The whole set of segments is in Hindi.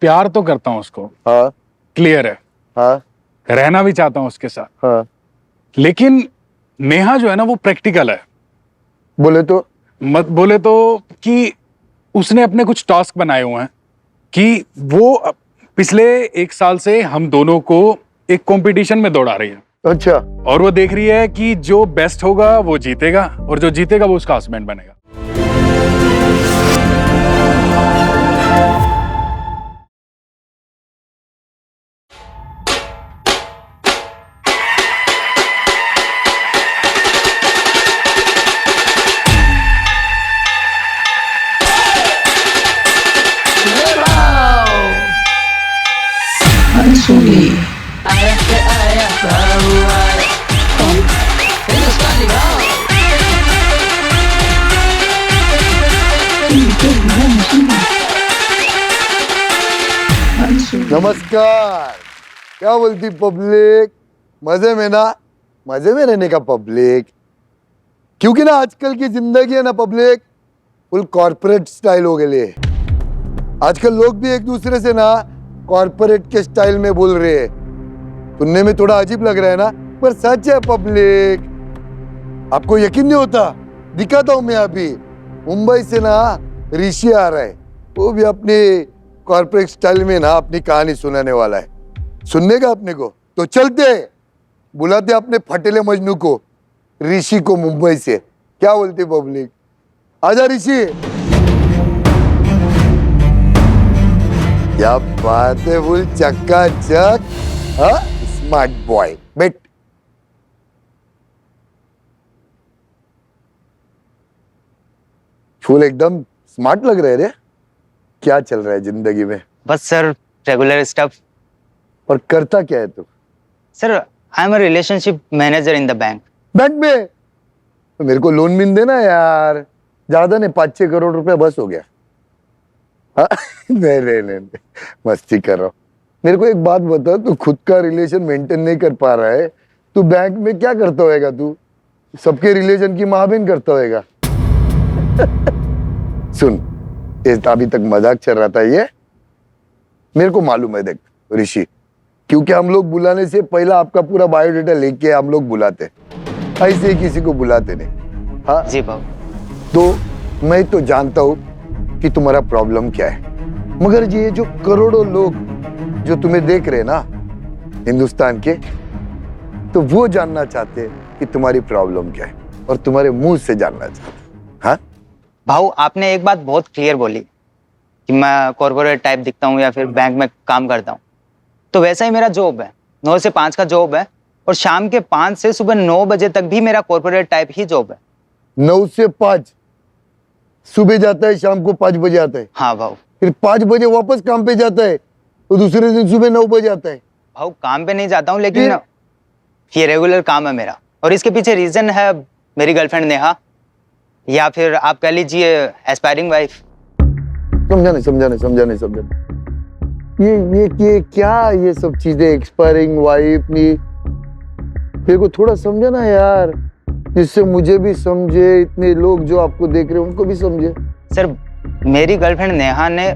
प्यार तो करता हूँ उसको, हाँ क्लियर है, हाँ रहना भी चाहता हूँ उसके साथ, हाँ। लेकिन नेहा जो है ना वो प्रैक्टिकल है। बोले तो? मत बोले तो कि उसने अपने कुछ टास्क बनाए हुए हैं कि वो पिछले 1 साल से हम दोनों को एक कंपटीशन में दौड़ा रही है। अच्छा। और वो देख रही है कि जो बेस्ट होगा वो जीतेगा और जो जीतेगा वो उसका हस्बैंड बनेगा। नमस्कार। क्या बोलती पब्लिक? मजे में ना? मजे में रहने का पब्लिक, क्योंकि ना आजकल की जिंदगी है ना पब्लिक फुल कॉर्पोरेट स्टाइल हो गई है। आजकल लोग भी एक दूसरे से ना कॉर्पोरेट के स्टाइल में बोल रहे हैं। सुनने में थोड़ा अजीब लग रहा है ना, पर सच है पब्लिक। आपको यकीन नहीं होता? दिखाता हूं मैं अभी। मुंबई से ना ऋषि आ रहा है, वो भी अपने कॉर्पोरेट स्टाइल में ना अपनी कहानी सुनाने वाला है। सुनने का अपने को तो चलते बुलाते अपने फटेले मजनू को, ऋषि को, मुंबई से। क्या बोलती पब्लिक? आजा ऋषि। क्या बात है, फुल चकाचक। हाँ, स्मार्ट बॉय। बैठ। फुल एकदम स्मार्ट लग रहे रे। क्या चल रहा है जिंदगी में? बस सर, रेगुलर स्टफ। और करता क्या है तू? Sir, I am a relationship manager in the bank. Bank में? तो मेरे को लोन मिल देना यार, ज्यादा नहीं, 5-6 करोड़ रुपया बस हो गया। हाँ? नहीं, मस्ती कर रहा हूँ। मेरे को एक बात बता, तू खुद का रिलेशन मेंटेन नहीं कर पा रहा है, तू बैंक में क्या करता होएगा? तू सबके रिलेशन की महाबिन करता होएगा। सुन, ये अभी तक मजाक चल रहा था ये, मेरे को मालूम है। देख ऋषि, क्योंकि हम लोग बुलाने से पहला आपका पूरा बायोडाटा लेके हम लोग बुलाते, ऐसे ही किसी को बुलाते नहीं। हाँ जी बाबू। तो मैं तो जानता हूँ कि तुम्हारा प्रॉब्लम क्या है, मगर ये जो करोड़ों लोग जो तुम्हें देख रहे हैं ना हिंदुस्तान के, तो वो जानना चाहते हैं कि तुम्हारी प्रॉब्लम क्या है, और तुम्हारे मुंह से जानना चाहते हैं। हाँ भाऊ, आपने एक बात बहुत क्लियर बोली कि मैं कॉर्पोरेट टाइप दिखता हूँ या फिर बैंक में काम करता हूँ। तो वैसा ही मेरा जॉब है, 9 से 5 का जॉब है, और शाम के 5 से सुबह 9 बजे तक भी मेरा कॉर्पोरेट टाइप ही जॉब है। 9 से 5 सुबह जाता है, शाम को 5 बजे आता है। हाँ भाऊ। फिर 5 बजे वापस काम पे जाता है, तो दूसरे दिन सुबह 9 बजे आता है। भाऊ, काम पे नहीं जाता हूँ, लेकिन ये रेगुलर काम है मेरा, और इसके पीछे रीजन है मेरी गर्लफ्रेंड नेहा, या फिर आप कह लीजिए एस्पायरिंग वाइफ। समझा नहीं। ये क्या, ये सब चीजें एक्सपायरिंग वाइफ नहीं, मेरे को थोड़ा समझा ना यार, जिससे मुझे भी समझे, इतने लोग जो आपको देख रहे हैं उनको भी समझे। सर, मेरी गर्लफ्रेंड नेहा ने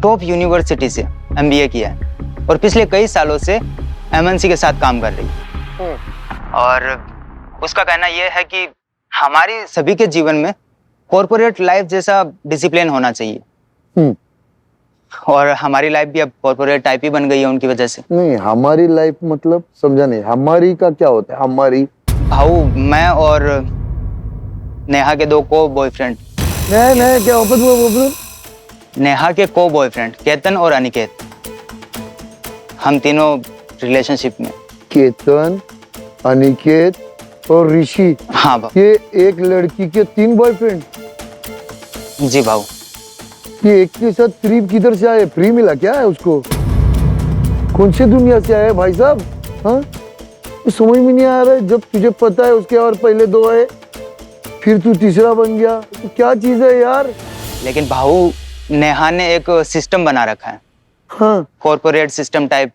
टॉप यूनिवर्सिटी से MBA किया है, और पिछले कई सालों से MNC के साथ काम कर रही है। और उसका कहना यह है कि हमारी सभी के जीवन में कॉर्पोरेट लाइफ जैसा डिसिप्लिन होना चाहिए। और हमारी लाइफ भी अब कॉर्पोरेट टाइप ही बन गई है उनकी वजह से। नहीं, हमारी लाइफ मतलब समझा नहीं, हमारी का क्या होता है? हमारी भाऊ, मैं और नेहा के 2 को बॉयफ्रेंड। नहीं, क्या वापस? नेहा के को बॉयफ्रेंड केतन और अनिकेत, हम तीनों रिलेशनशिप में। केतन, अनिकेत और ऋषि। हाँ भाऊ। ये एक लड़की के 3 बॉयफ्रेंड? जी भाऊ। ये एक के साथ ट्रिप किधर से आए? फ्री मिला क्या है उसको? कौन सी दुनिया से आया भाई साहब? हाँ, तो समझ में नहीं आ रहा है। जब तुझे पता है उसके और पहले 2 आए, फिर तू तीसरा बन गया, तो क्या चीज है यार? लेकिन भाऊ, नेहा ने एक सिस्टम बना रखा है। हाँ, कॉर्पोरेट सिस्टम टाइप,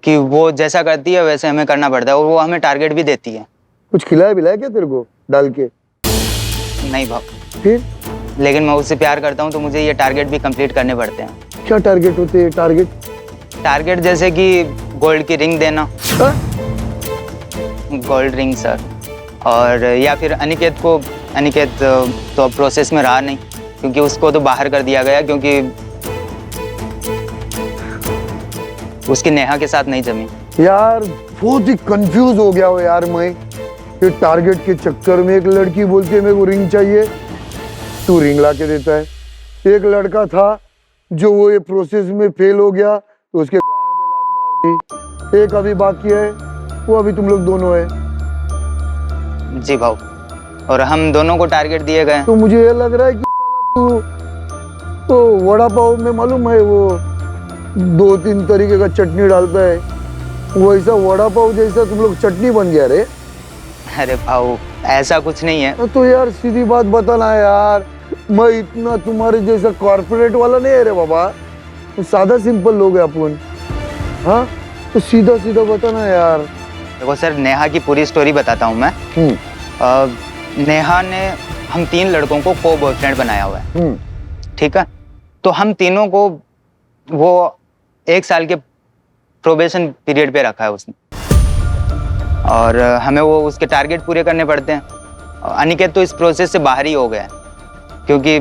कि वो जैसा करती है वैसे हमें करना पड़ता है, और वो हमें टारगेट भी देती है। कुछ खिलाया पिलाया क्या तेरे को डाल के? नहीं भाऊ। फिर? लेकिन मैं उससे प्यार करता हूँ, तो मुझे ये टारगेट भी कंप्लीट करने पड़ते हैं। क्या टारगेट होते हैं टारगेट? टारगेट जैसे कि गोल्ड की रिंग देना, हाँ? Gold ring sir. और या फिर अनिकेत तो अब प्रोसेस में रहा नहीं, क्योंकि उसको तो बाहर कर दिया गया, क्योंकि उसकी नेहा के साथ नहीं जमी। यार बहुत ही कंफ्यूज हो गया हो यार मैं। ये टारगेट के चक्कर में एक लड़की बोलती है मेरे को रिंग चाहिए, तू रिंग ला के देता है। एक लड़का था जो वो ये प्रोसेस में फेल हो गया तो उसके गांड पे लात मार दी। एक अभी बाकी है, वो अभी तुम लोग दोनों है। जी भाऊ, और हम दोनों को टारगेट दिए गए। तो मुझे ये लग रहा है कि साला तू तो वड़ा पाव में मालूम है वो 2-3 तरीके का चटनी डालता है, वैसा वड़ा पाव जैसा तुम लोग चटनी बन गया रे। अरे भाऊ ऐसा कुछ नहीं है। तो यार सीधी बात बताना यार, मैं इतना तुम्हारे जैसा कॉर्पोरेट वाला नहीं है रे बाबा, तो सादा सिंपल लोग हैं अपन। हाँ तो सीधा सीधा बताना यार। देखो सर, नेहा की पूरी स्टोरी बताता हूँ मैं। नेहा ने हम 3 लड़कों को को बॉयफ्रेंड बनाया हुआ है, ठीक है। तो हम तीनों को वो 1 साल के प्रोबेशन पीरियड पे रखा है उसने, और हमें वो उसके टारगेट पूरे करने पड़ते हैं। अनिकेत तो इस प्रोसेस से बाहर ही हो गया है, क्योंकि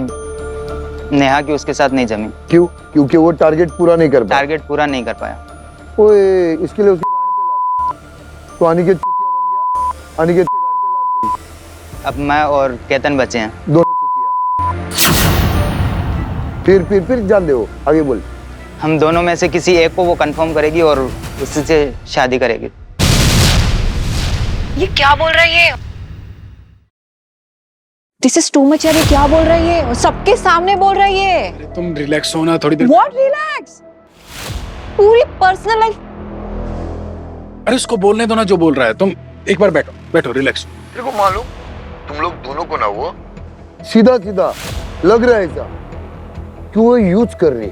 नेहा की उसके साथ नहीं जमी। क्यों? क्योंकि वो टारगेट पूरा नहीं कर पाया। टारगेट पूरा नहीं कर पाया। ओए इसके लिए उसके गांड पे लात, तो अनिकेत चुतिया बन गया, अनिकेत के गांड पे लात दी। अब मैं और केतन बचे हैं, दोनों चुतिया। फिर जान दे वो, आगे बोल। हम दोनों में से किसी एक को वो कंफर्म करेगी और उससे शादी करेगी। ये क्या बोल रहा है ये? दिस इज टू मच यार, ये क्या बोल रहा है ये? सबके सामने बोल रहा है ये। अरे तुम रिलैक्स हो ना थोड़ी देर। What relax? पूरी पर्सनल लाइफ। अरे उसको बोलने दो ना जो बोल रहा है। तुम एक बार बैठो रिलैक्स। तेरे को मालूम तुम लोग दोनों को ना वो सीधा सीधा लग रहा है ऐसा कि वो यूज कर रही,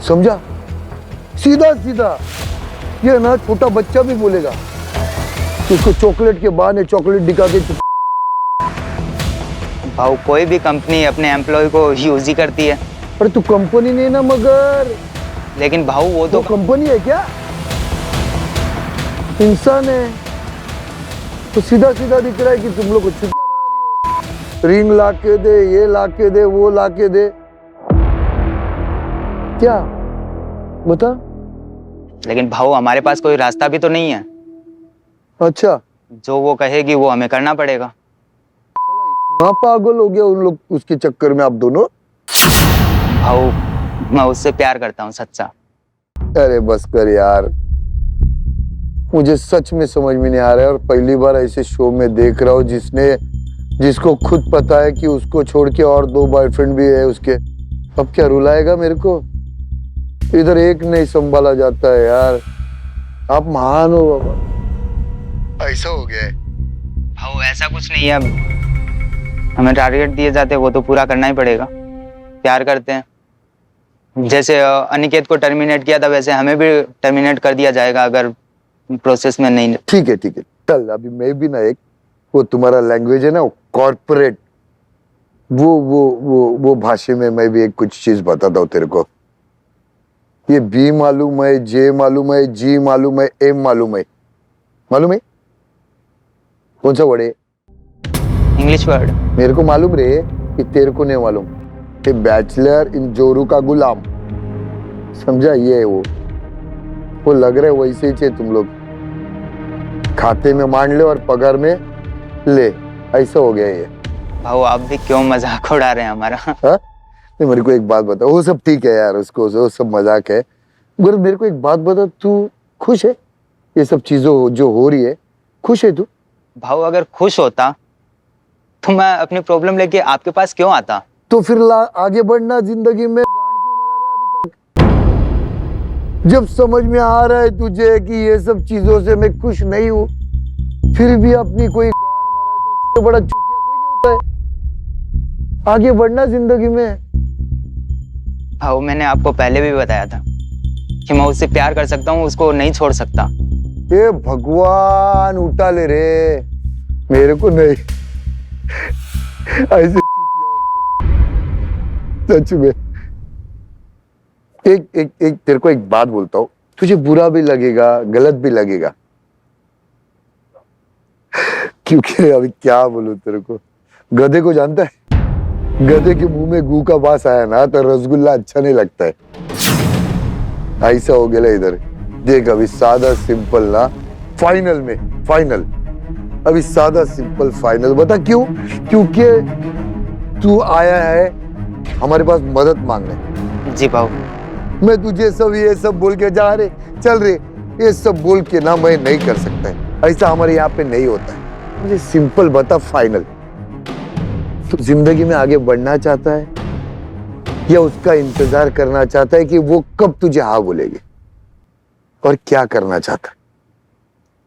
समझा? सीधा सीधा ये ना छोटा बच्चा भी बोलेगा कि उसको चॉकलेट के बहाने चॉकलेट दिखा के। भाऊ कोई भी कंपनी अपने एम्प्लॉय को यूज ही करती है। अरे तू कंपनी नहीं ना मगर। लेकिन भाऊ वो तो कंपनी है क्या? इंसान है। तो सीधा सीधा दिख रहा है कि तुम लोग को छुट्टियां बना रही हो। रिंग ला के दे, ये ला के दे, वो ला के दे, क्या बता? लेकिन भाऊ हमारे पास कोई रास्ता भी तो नहीं है। अच्छा, जो वो कहेगी वो हमें करना पड़ेगा। इतना पागल हो गया उन लोग उसके चक्कर में आप दोनों। भाऊ मैं उससे प्यार करता हूँ सच्चा। अरे बस कर यार, मुझे सच में समझ में नहीं आ रहा है। और पहली बार ऐसे शो में देख रहा हूँ जिसको खुद पता है कि उसको छोड़ के और 2 बॉयफ्रेंड भी है उसके। अब क्या रुलाएगा मेरे को? इधर एक नहीं संभाला जाता है यार। आप महान हो बाबा। ऐसा हो गया है भाऊ ऐसा कुछ नहीं है। हमें टारगेट दिए जाते हैं वो तो पूरा करना ही पड़ेगा। प्यार करते हैं, जैसे अनिकेत को टर्मिनेट किया था वैसे हमें भी टर्मिनेट कर दिया जाएगा अगर प्रोसेस में नहीं। ठीक है चल। अभी मैं भी ना एक वो तुम्हारा लैंग्वेज है ना कॉर्पोरेट, वो भाषा में मैं भी एक कुछ चीज बताता हूँ तेरे को। ये बी मालूम है, जे मालूम है, जी मालूम है, एम मालूम है? मालूम है कौन सा वर्ड है? English word. मेरे को मालूम रे, कि तेरे को नहीं मालूम। ये बैचलर इन जोरू का गुलाम, समझा? ये है वो लग रहा है वैसे ही चाहिए तुम लोग। खाते में मान ले और पगार में ले, ऐसा हो गया ये। भाऊ आप भी क्यों मजाक उड़ा रहे हैं हमारा? हाँ? मेरे को एक बात बता। वो सब ठीक है यार, उसको वो सब मजाक है, मगर मेरे को एक बात बता, तू खुश है ये सब चीजों जो हो रही है? खुश है तू? भाऊ अगर खुश होता तो मैं अपनी प्रॉब्लम लेके आपके पास क्यों आता? तो फिर आगे बढ़ना जिंदगी में। गांड क्यों मरा रहा है अभी तक? जब समझ में आ रहा है तुझे कि ये सब चीजों से मैं खुश नहीं हूँ, फिर भी अपनी कोई गांड मरा है तो उससे बड़ा चूतिया कोई नहीं होता है। आगे बढ़ना जिंदगी में। भाऊ मैंने आपको पहले भी बताया था कि मैं उससे प्यार कर सकता हूँ, उसको नहीं छोड़ सकता। ये भगवान उठा ले रे, मेरे को नहीं ऐसे चूतिया सच में। एक एक एक तेरे को एक बात बोलता हूँ, तुझे बुरा भी लगेगा, गलत भी लगेगा, क्योंकि अभी क्या बोलूं तेरे को, गधे को जानता है, गधे के मुंह में गू का बास आया ना तो रसगुल्ला अच्छा नहीं लगता है। ऐसा हो गया इधर। देख अभी सादा सिंपल ना, फाइनल में फाइनल, अभी सादा सिंपल फाइनल। बता क्यों? क्योंकि तू आया है हमारे पास मदद मांगने। जी भाऊ। मैं तुझे सब ये सब बोल के जा रहे चल रहे, ये सब बोल के ना मैं नहीं कर सकता है, ऐसा हमारे यहाँ पे नहीं होता है। मुझे सिंपल बता फाइनल, तू जिंदगी में आगे बढ़ना चाहता है या उसका इंतजार करना चाहता है कि वो कब तुझे हाँ बोलेगी, और क्या करना चाहता है?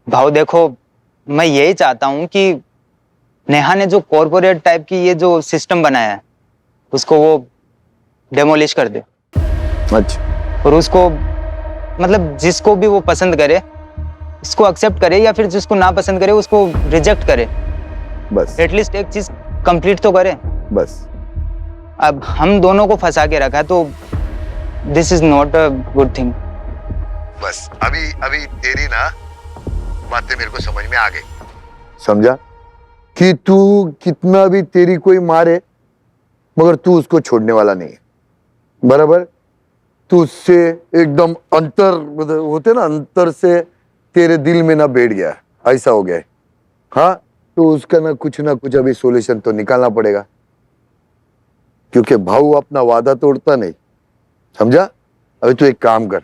भाऊ देखो, मैं यही चाहता हूँ कि नेहा ने जो कॉर्पोरेट टाइप की ये जो सिस्टम बनाया है उसको वो डेमोलिश कर दे, अच्छा, और उसको मतलब जिसको भी वो पसंद करे इसको एक्सेप्ट करे, या फिर जिसको ना पसंद करे उसको रिजेक्ट करे। बस एटलीस्ट एक चीज कंप्लीट तो करे। बस। अब हम दोनों को फंसा के रखा तो this is not a good thing. बस अभी अभी तेरी ना बातें मेरे को समझ में आ गई, समझा कि तू कितना भी तेरी कोई मारे मगर तू उसको छोड़ने वाला नहीं है, बराबर? तू उससे एकदम अंतर होते ना, अंतर से तेरे दिल में ना बैठ गया, ऐसा हो गया है। हाँ, तो उसका ना कुछ अभी सॉल्यूशन तो निकालना पड़ेगा, क्योंकि भाऊ अपना वादा तोड़ता नहीं, समझा? अभी तू एक काम कर,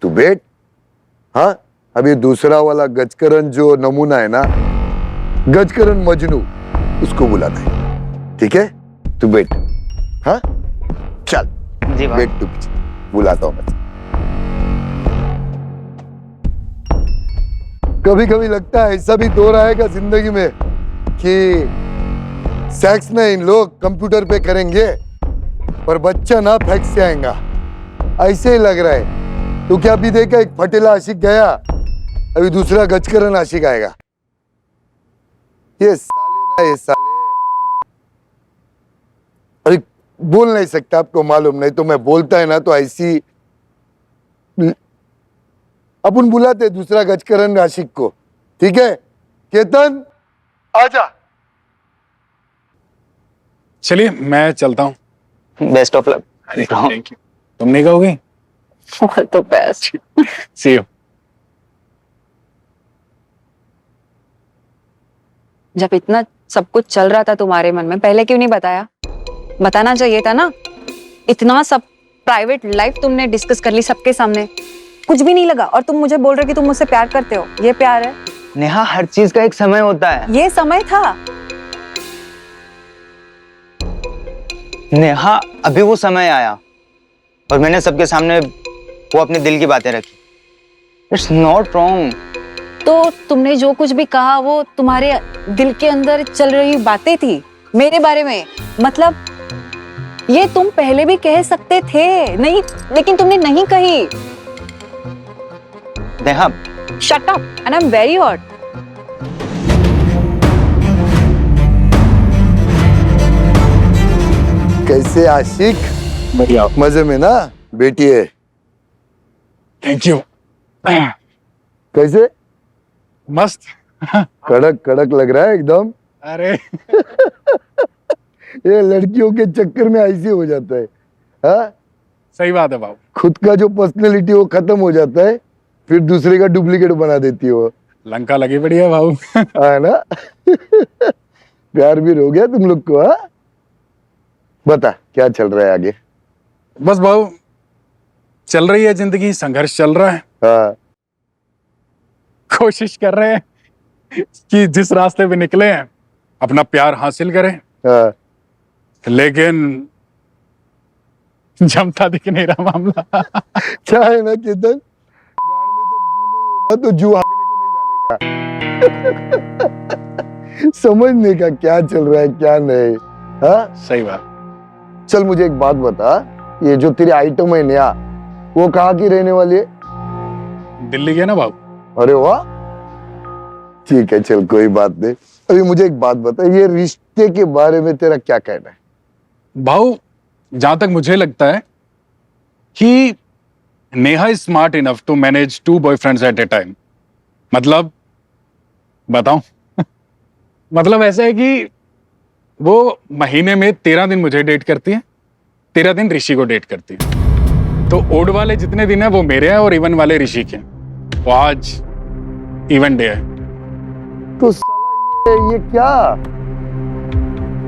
तू बैठ। हाँ, अभी दूसरा वाला गजकरण जो नमूना है ना, गजकरण मजनू, उसको बुलाता है, ठीक है? तू बैठ। हाँ चल जी भाई। बैठ, तू पीछे, बुलाता हूं मैं। कभी कभी लगता है ऐसा भी दौर आएगा जिंदगी में कि सेक्स में इन लोग कंप्यूटर पे करेंगे पर बच्चा ना फैक्स से आएगा, ऐसे ही लग रहा है। तो क्या अभी देखा, एक फटेला आशिक गया, अभी दूसरा गजकरण आशिक आएगा। ये साले ना, ये साले अरे बोल नहीं सकता, आपको मालूम नहीं, तो मैं बोलता है ना तो ऐसी अपन बुलाते दूसरा गजकरण आशिक को, ठीक है? केतन आजा। चलिए मैं चलता हूँ। Best of luck. अरे थैंक यू। तुम नहीं कहोगे? All the best. See you. जब इतना सब कुछ चल रहा था तुम्हारे मन में, पहले क्यों नहीं बताया? बताना चाहिए था ना। इतना सब प्राइवेट लाइफ तुमने डिस्कस कर ली सबके सामने, कुछ भी नहीं लगा, और तुम मुझे बोल रहे कि तुम मुझसे प्यार करते हो। ये प्यार है? नेहा, हर चीज का एक समय होता है। ये समय था? नेहा, अभी वो समय आया और मैंने सबके सामने वो अपने दिल की बातें रखी। It's not wrong. तो तुमने जो कुछ भी कहा वो तुम्हारे दिल के अंदर चल रही बातें थी मेरे बारे में। मतलब ये तुम पहले भी कह सकते थे, नहीं, लेकिन तुमने नहीं कही। Neha, shut up and I am very hurt. कैसे आशिक? बढ़िया। मजे में ना? बेटी है। Thank you. कैसे? मस्त। कड़क कड़क लग रहा है एकदम। अरे ये लड़कियों के चक्कर में ऐसे हो जाता है। हाँ, सही बात है बाबू। खुद का जो पर्सनैलिटी वो खत्म हो जाता है, फिर दूसरे का डुप्लीकेट बना देती है वो। लंका लगी बढ़िया बाबू। है ना? प्यार भी हो गया तुम लोग को? हाँ, बता क्या चल रहा है आगे? बस बाबू, चल रही है जिंदगी, संघर्ष चल रहा है। हाँ, कोशिश कर रहे हैं कि जिस रास्ते पे निकले हैं अपना प्यार हासिल करें, हाँ। लेकिन जमता दिख नहीं रहा मामला। क्या है ना केतन, गाड़ में जब गू नहीं होना तो जू हाँकने को नहीं जाने का। समझने का क्या चल रहा है क्या नहीं। हाँ, सही बात। चल मुझे एक बात बता, ये जो तेरी आइटम है नया, वो कहाँ की रहने वाली है? दिल्ली गया ना बाबू। अरे वाह, ठीक है, चल कोई बात नहीं। अभी मुझे एक बात बता, ये रिश्ते के बारे में तेरा क्या कहना है? भाऊ, जहां तक मुझे लगता है कि Neha is smart enough to manage 2 boyfriends at a time. मतलब बताऊं मतलब ऐसा है कि वो महीने में 13 दिन मुझे डेट करती है, 13 दिन ऋषि को डेट करती है। तो ओड वाले जितने दिन है वो मेरे हैं और इवन वाले ऋषि के हैं। तो आज इवन डे है। तो साला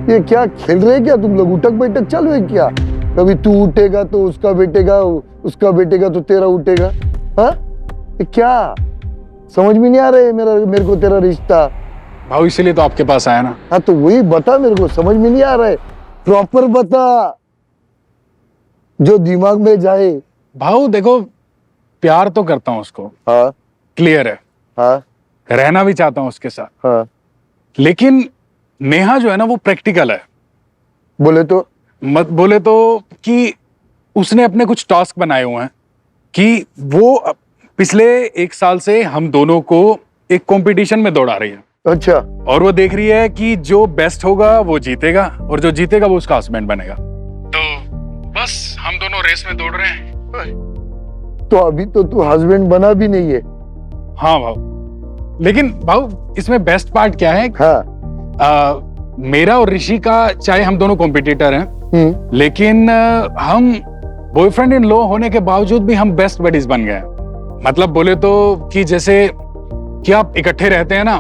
ये क्या खेल रहे हैं क्या तुम लोग? उठक बैठक चालू है क्या? कभी तू उठेगा तो उसका बेटेगा, उसका बेटेगा तो तेरा उठेगा। हाँ, ये क्या समझ में नहीं आ रहा है मेरे को तेरा रिश्ता। भाऊ इसीलिए तो आपके पास आया ना। हाँ तो वही बता, मेरे को समझ में नहीं आ रहा है, प्रॉपर बता जो दिमाग में जाए। भाऊ देखो, प्यार तो करता हूं उसको, हाँ क्लियर है, हाँ रहना भी चाहता हूं उसके साथ, हाँ। लेकिन नेहा जो है ना वो प्रैक्टिकल है। बोले तो मत बोले तो कि उसने अपने कुछ टास्क बनाए हुए हैं कि वो पिछले 1 साल से हम दोनों को एक कंपटीशन में दौड़ा रही है। अच्छा, और वो देख रही है कि जो बेस्ट होगा वो जीतेगा और जो जीतेगा वो उसका हस्बैंड बनेगा। तो बस हम दोनों रेस में दौड़ रहे हैं। तो अभी तो तू हस्बैंड बना भी नहीं है। हाँ भाऊ, लेकिन भाऊ इसमें बेस्ट पार्ट क्या है, हाँ मेरा और ऋषि का चाहे हम दोनों कॉम्पिटिटर हैं, लेकिन हम बॉयफ्रेंड इन लॉ होने के बावजूद भी हम बेस्ट बडीज बन गए। मतलब बोले तो कि जैसे कि आप इकट्ठे रहते हैं ना,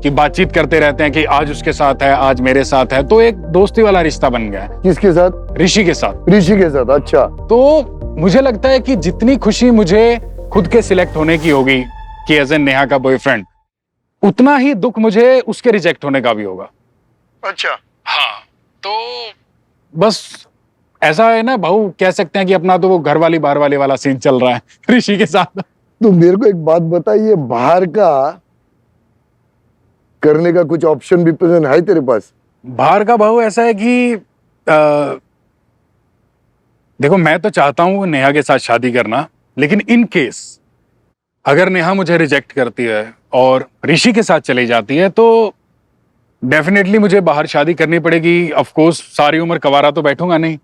कि बातचीत करते रहते हैं कि आज उसके साथ है, आज मेरे साथ है, तो एक दोस्ती वाला रिश्ता बन गया है। किसके साथ? ऋषि के साथ। ऋषि के साथ, अच्छा। तो मुझे लगता है कि जितनी खुशी मुझे खुद के सिलेक्ट होने की होगी कि एज ए नेहा का बॉयफ्रेंड, उतना ही दुख मुझे उसके रिजेक्ट होने का भी होगा। अच्छा, हाँ, तो बस ऐसा है ना भाऊ, कह सकते हैं कि अपना तो वो घर वाली बाहर वाली वाला सीन चल रहा है ऋषि के साथ। तो मेरे को एक बात बताइए, बाहर का करने का कुछ ऑप्शन भी प्रेजेंट है तेरे पास? बाहर का भाऊ ऐसा है कि देखो, मैं तो चाहता हूं नेहा के साथ शादी करना, लेकिन इन केस अगर नेहा मुझे रिजेक्ट करती है और ऋषि के साथ चली जाती है तो डेफिनेटली मुझे बाहर शादी करनी पड़ेगी। ऑफ कोर्स सारी उम्र कवारा तो बैठूंगा नहीं।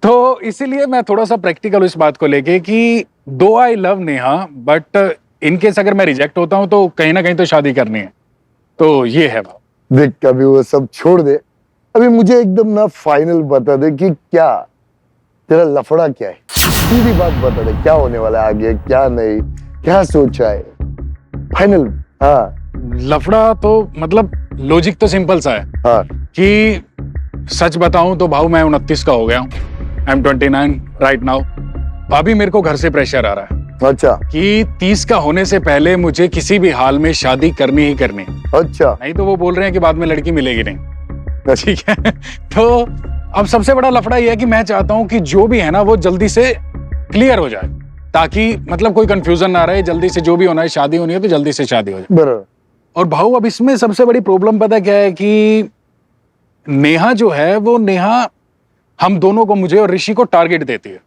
तो इसीलिए मैं थोड़ा सा प्रैक्टिकल इस बात को लेके कि दो I love Neha, but in case अगर मैं रिजेक्ट होता हूं तो कहीं ना कहीं तो शादी करनी है। तो ये है भाव। देख, कभी वो सब छोड़ दे, अभी मुझे एकदम ना फाइनल बता दे कि क्या तेरा लफड़ा क्या है। सीधी बात बता दे, क्या होने वाला है आगे, क्या नहीं, क्या सोचा है, फाइनल। हाँ लफड़ा तो मतलब लॉजिक तो सिंपल सा है हाँ कि सच बताऊं तो भाऊ मैं 29 का हो गया हूं। I am 29 right now. अभी मेरे को घर से प्रेशर आ रहा है अच्छा कि 30 का होने से पहले मुझे किसी भी हाल में शादी करनी ही करनी, अच्छा। नहीं तो वो बोल रहे हैं कि बाद में लड़की मिलेगी नहीं। ठीक है। तो अब सबसे बड़ा लफड़ा ये है कि मैं चाहता हूं कि जो भी है ना वो जल्दी से क्लियर हो जाए, ताकि मतलब कोई कंफ्यूजन ना रहे। जल्दी से जो भी होना है, शादी होनी है तो जल्दी से शादी हो जाए। बराबर। और भाऊ अब इसमें सबसे बड़ी प्रॉब्लम पता क्या है कि नेहा जो है वो नेहा हम दोनों को, मुझे और ऋषि को टारगेट देती है।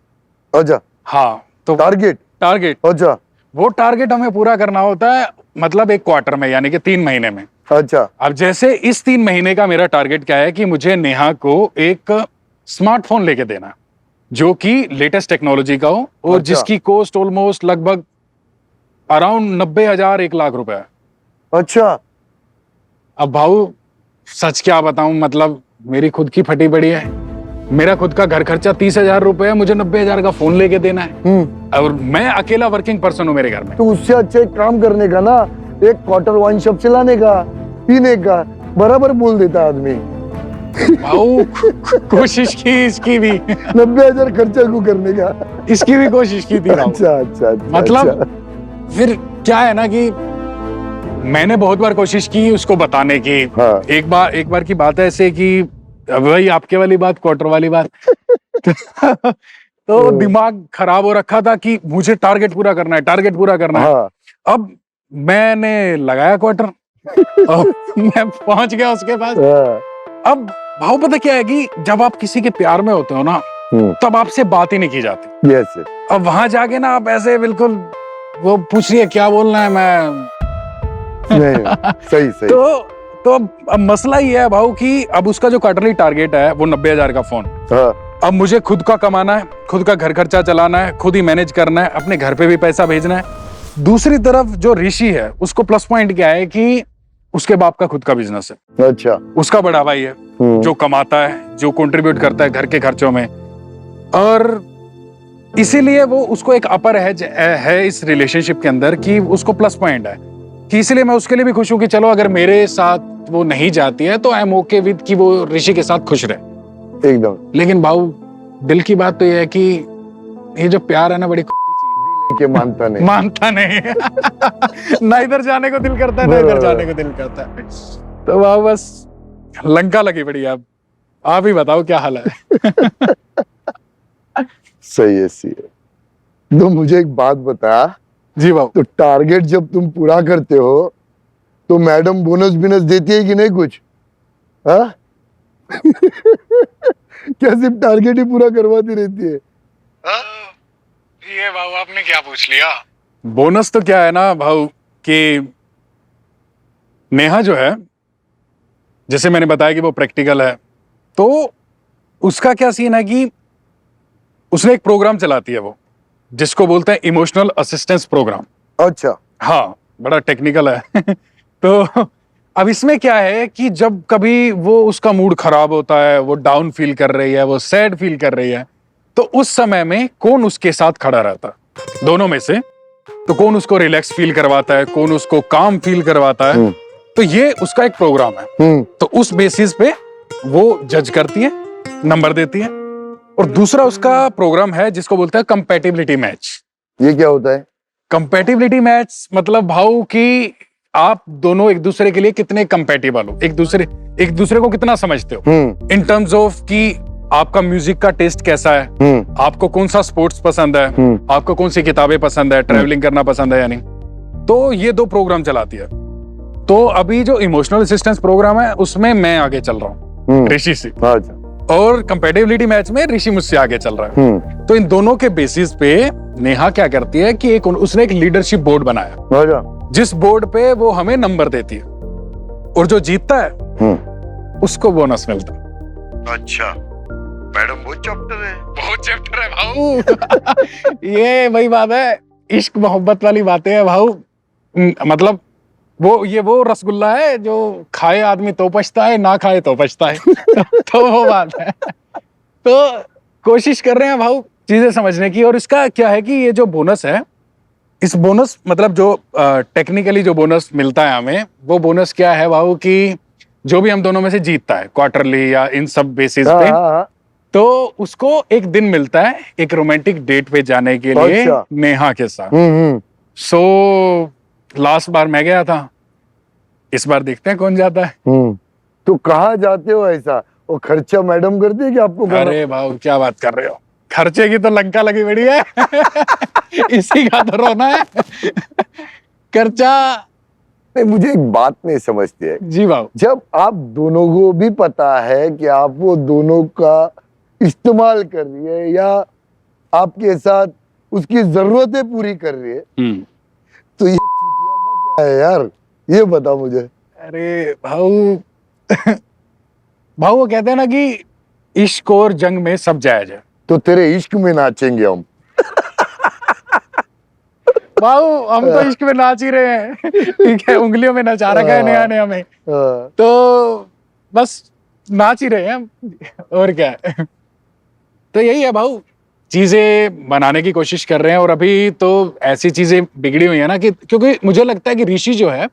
अच्छा, हाँ, तो टारगेट। अच्छा वो टारगेट हमें पूरा करना होता है मतलब 1 क्वार्टर में, यानी कि 3 महीने में। अच्छा अब जैसे इस 3 महीने का मेरा टारगेट क्या है कि मुझे नेहा को एक स्मार्टफोन लेके देना जो कि लेटेस्ट टेक्नोलॉजी का हो और अच्छा। जिसकी कॉस्ट ऑलमोस्ट लगभग अराउंड 90,000 1 लाख रुपए है। अच्छा। अब भाऊ सच क्या बताऊं, मतलब मेरी खुद की फटी पड़ी है। मेरा खुद का घर खर्चा 30,000 रुपए है, मुझे 90,000 का फोन लेके देना है। और मैं अकेला वर्किंग पर्सन हूँ मेरे घर में। तो उससे अच्छा एक काम करने का ना, एक क्वार्टर वाइन शॉप चलाने का, पीने का। बराबर बोल देता आदमी। भाऊ कोशिश की इसकी भी 90,000 खर्चा क्यों करने का? इसकी भी कोशिश की थी भाऊ। अच्छा अच्छा अच्छा। मतलब अच्छा। फिर क्या है ना कि मैंने बहुत बार कोशिश की उसको बताने की। हाँ। एक बार की बात है ऐसे कि वही आपके वाली बात, क्वार्टर वाली बात। तो दिमाग खराब हो रखा था कि मुझे टारगेट पूरा करना है, टारगेट पूरा करना है। हाँ। अब मैंने लगाया क्वार्टर और मैं पहुंच गया उसके पास। हाँ। अब भाव पता क्या है कि जब आप किसी के प्यार में होते हो ना, तब आपसे बात ही नहीं की जाती। यस। अब वहां जाके ना आप ऐसे बिल्कुल वो पूछ रही है क्या बोलना है, मैं नहीं, सही सही। तो अब मसला ये है भाऊ कि अब उसका जो क्वार्टरली टारगेट है वो 90,000 का फोन। हाँ। अब मुझे खुद का कमाना है, खुद का घर खर्चा चलाना है, खुद ही मैनेज करना है, अपने घर पे भी पैसा भेजना है। दूसरी तरफ जो ऋषि है उसको प्लस पॉइंट क्या है कि उसके बाप का खुद का बिजनेस है, अच्छा। उसका बड़ा भाई है जो कमाता है, जो कंट्रीब्यूट करता है घर के खर्चों में, और इसीलिए वो उसको एक अपर है इस रिलेशनशिप के अंदर कि उसको प्लस पॉइंट है कि इसलिए मैं उसके लिए भी खुश हूं कि चलो अगर मेरे साथ वो नहीं जाती है तो आई एम ओके विद कि वो ऋषि के साथ खुश रहे एकदम। लेकिन भाऊ दिल की बात तो ये है कि ये जो प्यार है ना बड़ी के मानता नहीं, मानता नहीं ना इधर जाने को दिल करता है ना इधर जाने को दिल करता है। तो वाह बस लंका लगी पड़ी। आप ही बताओ क्या हाल है। सही है, सही है। तो मुझे एक बात बता, जी बाबू। तो टारगेट जब तुम पूरा करते हो तो मैडम बोनस बिनस देती है कि नहीं कुछ? हाँ? क्या सिर्फ टारगेट ही पूरा करवाती रहती है? ये भाऊ आपने क्या पूछ लिया? बोनस तो क्या है ना भाऊ कि नेहा जो है, जैसे मैंने बताया कि वो प्रैक्टिकल है, तो उसका क्या सीन है कि उसने एक प्रोग्राम चलाती है वो, जिसको बोलते हैं इमोशनल असिस्टेंस प्रोग्राम। अच्छा। हाँ, बड़ा टेक्निकल है। तो अब इसमें क्या है कि जब कभी वो उसका मूड खराब होता है, वो डाउन फील कर रही है, वो सैड फील कर रही है, तो उस समय में कौन उसके साथ खड़ा रहता है दोनों में से? तो कौन उसको रिलैक्स फील करवाता है, कौन उसको काम फील करवाता है, तो ये उसका एक प्रोग्राम है। तो उस बेसिस पे वो जज करती है, नंबर देती है। और दूसरा उसका प्रोग्राम है जिसको बोलते हैं कंपैटिबिलिटी मैच। ये क्या होता है? कंपैटिबिलिटी मैच मतलब भाव कि आप दोनों एक दूसरे के लिए कितने कंपैटिबल हो, एक दूसरे को कितना समझते हो इन टर्म्स ऑफ कि आपका म्यूजिक का टेस्ट कैसा है, आपको कौन सा स्पोर्ट्स पसंद है, आपको कौन सी किताबें पसंद है, ट्रैवलिंग करना पसंद है या नहीं। तो ये दो प्रोग्राम चलाती है। तो अभी जो इमोशनल असिस्टेंस प्रोग्राम है उसमें मैं आगे चल रहा हूँ ऋषि से, और कंपैटिबिलिटी मैच में ऋषि मुझसे आगे चल रहा है। तो इन दोनों के बेसिस पे नेहा क्या करती है कि उसने एक लीडरशिप बोर्ड बनाया, जिस बोर्ड पे वो हमें नंबर देती है, और जो जीतता है उसको बोनस मिलता है। अच्छा, मैडम बहुत चैप्टर है भाऊ। ये वही बात है, इश्क मोहब्बत वाली बातें हैं भाऊ। मतलब वो रसगुल्ला है जो खाए आदमी तो पछता है, ना खाए तो पछता है। तो वो बात है। तो कोशिश कर रहे हैं भाऊ चीजें समझने की। और इसका क्या है कि ये जो बोनस है, इस बोनस मतलब जो टेक्निकली जो बोनस मिलता है हमें, वो बोनस क्या है भाऊ कि जो भी हम दोनों में से जीतता है क्वार्टरली या इन सब बेसिस पे, तो उसको एक दिन मिलता है एक रोमांटिक डेट पे जाने के लिए। अच्छा। नेहा के साथ। सो लास्ट बार मैं गया था, इस बार देखते हैं कौन जाता है। तो कहाँ जाते हो ऐसा? वो खर्चा मैडम करती है कि आपको? अरे भाऊ क्या बात कर रहे हो, खर्चे की तो लंका लगी बड़ी है। इसी का तो रोना है। खर्चा मुझे एक बात नहीं समझती है जी भाऊ। जब आप दोनों को भी पता है कि आप वो दोनों का इस्तेमाल कर रही है या आपके साथ उसकी जरूरतें पूरी कर रही है, तो ये चुतियापा क्या है यार? ये बता मुझे। अरे भाऊ, भाऊ वो कहते हैं ना कि इश्क और जंग में सब जायज है। तो तेरे इश्क में नाचेंगे हम। भाऊ हम तो इश्क में नाच ही रहे हैं। ठीक है, उंगलियों में नचा रखा है नेहा ने हमें, तो बस नाच ही रहे हैं हम, और क्या है। तो यही है भाऊ, चीजें बनाने की कोशिश कर रहे हैं। और अभी तो ऐसी चीजें बिगड़ी हुई है ना कि क्योंकि मुझे लगता है कि ऋषि जो है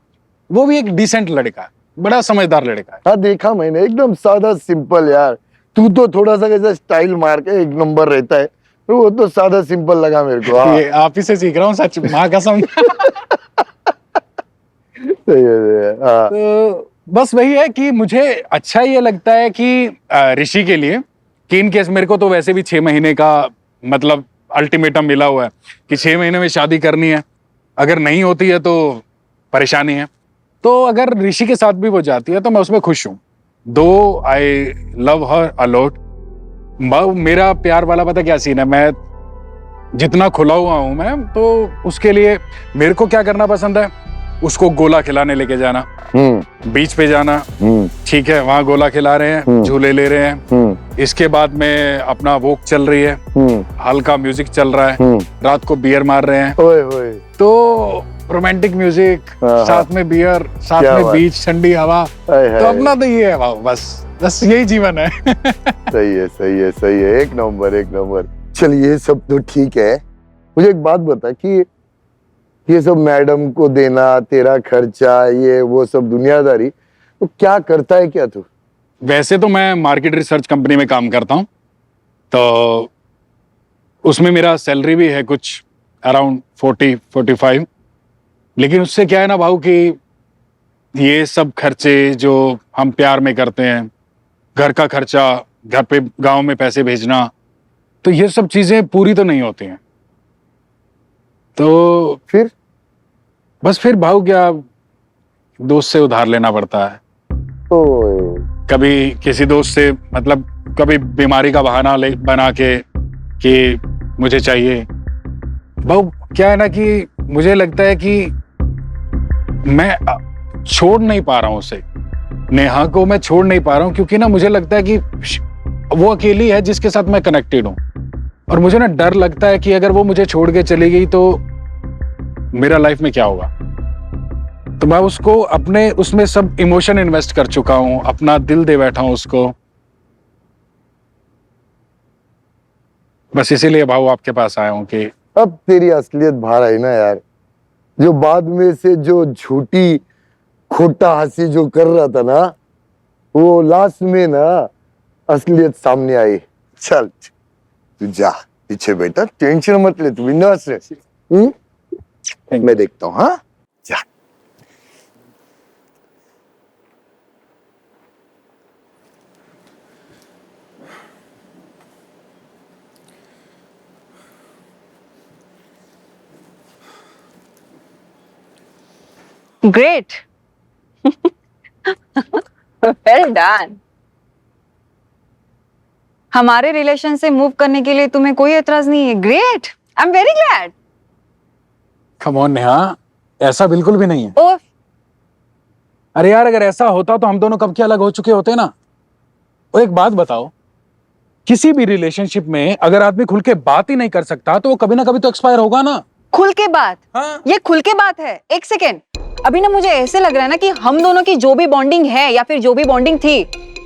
वो भी एक डिसेंट लड़का है, बड़ा समझदार लड़का है। हाँ देखा मैंने, एकदम सादा सिंपल यार। तू तो थोड़ा सा कैसा स्टाइल मार के एक नंबर रहता है, तो वो तो सादा सिंपल लगा मेरे को। ये आप ही से सीख रहा हूँ सच, माँ कसम। तो बस वही है कि मुझे अच्छा ये लगता है कि ऋषि के लिए कि इन केस मेरे को तो वैसे भी 6 महीने का मतलब अल्टीमेटम मिला हुआ है कि 6 महीने में शादी करनी है, अगर नहीं होती है तो परेशानी है। तो अगर ऋषि के साथ भी वो जाती है तो मैं उसमें खुश हूँ। दो आई लव हर अलॉट। मेरा प्यार वाला पता क्या सीन है, मैं जितना खुला हुआ हूं मैं, तो उसके लिए मेरे को क्या करना पसंद है उसको गोला खिलाने लेके जाना, बीच पे जाना, ठीक है, वहाँ गोला खिला रहे हैं, झूले ले रहे हैं। इसके बाद में अपना वॉक चल रही है, हल्का म्यूजिक चल रहा है, रात को बियर मार रहे हैं, ओए होए, तो रोमांटिक म्यूजिक, साथ में बियर, साथ क्या में बात। बीच, ठंडी हवा, तो अपना तो ये है भाव, बस यही जीवन है। सही है, सही है, सही है, एक नंबर, एक नंबर। चलिए ये सब तो ठीक है, मुझे एक बात बता कि ये सब मैडम को देना, तेरा खर्चा, ये वो सब दुनियादारी, तो क्या करता है क्या तू? वैसे तो मैं मार्केट रिसर्च कंपनी में काम करता हूँ, तो उसमें मेरा सैलरी भी है कुछ अराउंड 40-45, लेकिन उससे क्या है ना भाऊ कि ये सब खर्चे जो हम प्यार में करते हैं, घर का खर्चा, घर पे गांव में पैसे भेजना, तो ये सब चीजें पूरी तो नहीं होती हैं। तो फिर फिर भाऊ क्या, दोस्त से उधार लेना पड़ता है, ओए, कभी किसी दोस्त से, मतलब कभी बीमारी का बहाना ले बना के कि मुझे चाहिए। भाऊ क्या है ना कि मुझे लगता है कि मैं छोड़ नहीं पा रहा हूँ उसे, नेहा को मैं छोड़ नहीं पा रहा हूँ, क्योंकि ना मुझे लगता है कि वो अकेली है जिसके साथ मैं कनेक्टेड हूँ, और मुझे ना डर लगता है कि अगर वो मुझे छोड़ के चली गई तो मेरा लाइफ में क्या होगा। तो मैं उसको अपने उसमें सब इमोशन इन्वेस्ट कर चुका हूं, अपना दिल दे बैठा हूं उसको, बस इसीलिए भाऊ आपके पास आया हूं कि अब तेरी असलियत बाहर आई ना यार, जो बाद में से जो झूठी खोटा हंसी जो कर रहा था ना, वो लास्ट में ना असलियत सामने आई। चल तू जा पीछे बेटा, टेंशन मत ले, तू बिंदास रह। मैं देखता हूँ, हाँ जा। Great, well done. हमारे रिलेशन से मूव करने के लिए तुम्हें कोई एतराज नहीं है। Great, I am very glad. Come on Neha, ऐसा बिल्कुल भी नहीं है। ओह, अरे यार, अगर ऐसा होता तो हम दोनों कब के अलग हो चुके होते ना। और एक बात बताओ, किसी भी रिलेशनशिप में अगर आदमी खुल के बात ही नहीं कर सकता तो वो कभी ना कभी तो एक्सपायर होगा ना। खुल के बात? हाँ? ये खुल के बात है? एक सेकेंड, अभी ना मुझे ऐसे लग रहा है ना कि हम दोनों की जो भी बॉन्डिंग है या फिर जो भी बॉन्डिंग थी,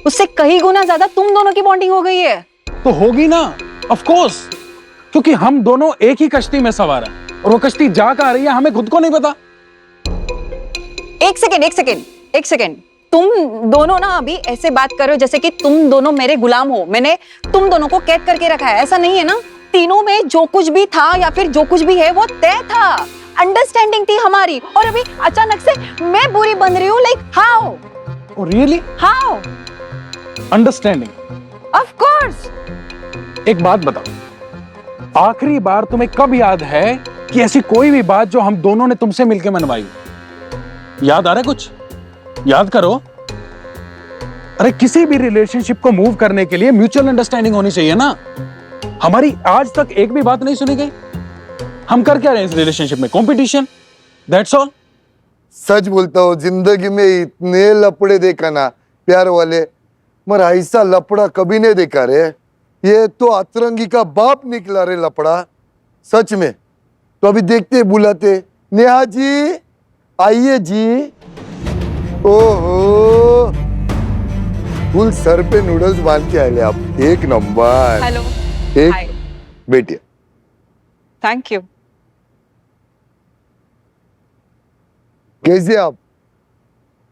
उससे कहीं गुना ज्यादा तुम दोनों की बॉन्डिंग हो गई है। तो होगी ना, ऑफ कोर्स, क्योंकि हम दोनों एक ही कश्ती में सवार हैं, और वो कश्ती जा कहां रही है हमें खुद को नहीं पता। एक सेकेंड, एक सेकेंड, एक सेकेंड, तुम दोनों ना अभी ऐसे बात कर रहे हो जैसे कि तुम दोनों मेरे गुलाम हो। मैंने तुम दोनों को कैद करके रखा है, ऐसा नहीं है ना। तीनों में जो कुछ भी था या फिर जो कुछ भी है वो तय था, अंडरस्टैंडिंग थी हमारी, और अभी अचानक से मैं बुरी बन रही हूँ। Like how? Really? How? Understanding? Of course. एक बात बताओ, आखिरी बार तुम्हें कब याद है कि ऐसी कोई भी बात जो हम दोनों ने तुमसे मिलकर मनवाई? याद आ रहा है कुछ? याद करो। अरे किसी भी रिलेशनशिप को मूव करने के लिए म्यूचुअल अंडरस्टैंडिंग होनी चाहिए ना। हमारी आज तक एक भी बात नहीं सुनी गई। हम कर क्या रहे हैं इस रिलेशनशिप में? Competition, that's all. सच बोलता हूँ, जिंदगी में इतने लपड़े देखा ना प्यार वाले, मगर ऐसा लपड़ा कभी नहीं देखा रे। ये तो अतरंगी का बाप निकला रे लपड़ा, सच में। तो अभी देखते बुलाते, नेहा जी आइए जी। ओहो, फुल सर पे नूडल्स बांध के आए आप, एक नंबर। हेलो, एक हाय, बेटिया, थैंक यू। कैसे आप?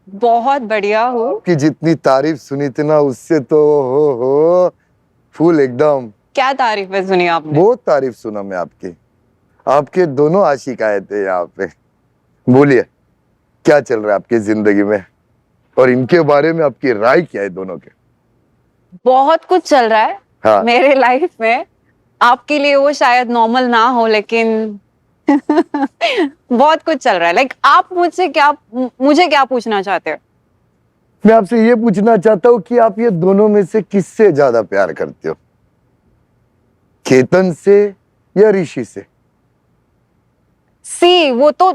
बहुत बढ़िया हूँ। कि जितनी तारीफ सुनी थी ना उससे तो हो फुल एकदम। क्या तारीफ है सुनी आपने? बहुत तारीफ सुना मैं आपकी। आपके दोनों आशिक आए थे यहाँ पे। बोलिए क्या चल रहा है आपकी जिंदगी में, और इनके बारे में आपकी राय क्या है दोनों के? बहुत कुछ चल रहा है हाँ। मेरे लाइफ में। आपके लिए वो शायद नॉर्मल ना हो, लेकिन बहुत कुछ चल रहा है। लाइक आप मुझे क्या पूछना चाहते हो? मैं आपसे ये पूछना चाहता हूँ कि आप ये दोनों में से किससे ज्यादा प्यार करते हो, केतन से या ऋषि से? सी, वो तो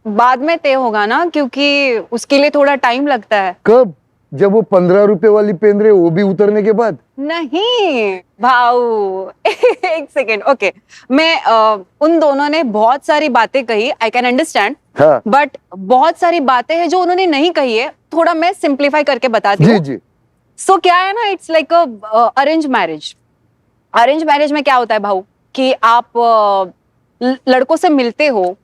बाद में तय होगा ना, क्योंकि उसके लिए थोड़ा टाइम लगता है। कब? जब वो 15 रुपए वाली पेन रहे वो भी उतरने के बाद? नहीं भाऊ एक सेकेंड, ओके। मैं उन दोनों ने बहुत सारी बातें कही, आई कैन अंडरस्टैंड, हाँ बट बहुत सारी बातें हैं जो उन्होंने नहीं कही है। थोड़ा मैं सिंप्लीफाई करके बताती जी हूँ। जी। सो क्या है ना, it's like arrange marriage. Arrange marriage में क्या होता है भाऊ कि आप लड़कों से मिलते हो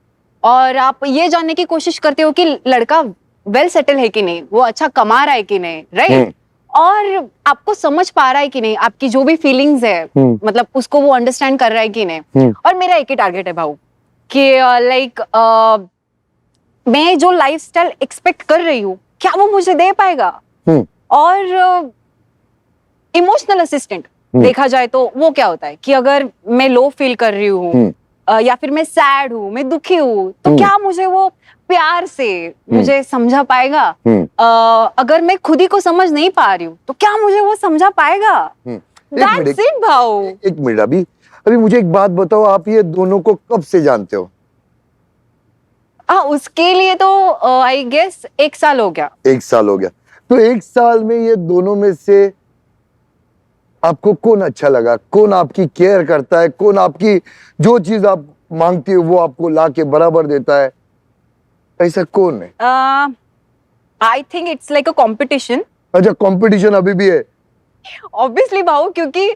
और आप ये जानने की कोशिश करते हो कि लड़का वेल सेटल है कि नहीं, वो अच्छा कमा रहा है कि नहीं, राइट? और आपको समझ पा रहा है कि नहीं, आपकी जो भी फीलिंग्स है मतलब उसको वो अंडरस्टैंड कर रहा है कि नहीं। और मेरा एक ही टारगेट है भाऊ कि लाइक मैं जो लाइफस्टाइल एक्सपेक्ट कर रही हूँ क्या वो मुझे दे पाएगा। और इमोशनल असिस्टेंट देखा जाए तो वो क्या होता है कि अगर मैं लो फील कर रही हूँ या फिर मैं सैड हूँ, मैं दुखी हूँ, तो क्या मुझे वो प्यार से मुझे समझा पाएगा? अगर मैं खुद ही को समझ नहीं पा रही हूँ तो क्या मुझे वो समझा पाएगा? That's it भाऊ। एक मिनट, अभी मुझे एक बात बताओ, आप ये दोनों को कब से जानते हो? उसके लिए तो आई गेस 1 साल हो गया। 1 साल हो गया। तो 1 साल में ये दोनों में से आपको कौन अच्छा लगा? कौन आपकी केयर करता है? कौन आपकी जो चीज आप मांगती हो वो आपको ला के बराबर देता है? ऐसा कौन है? I think it's like a competition. अच्छा, कंपटीशन अभी भी है? ऑब्वियसली भाऊ, क्योंकि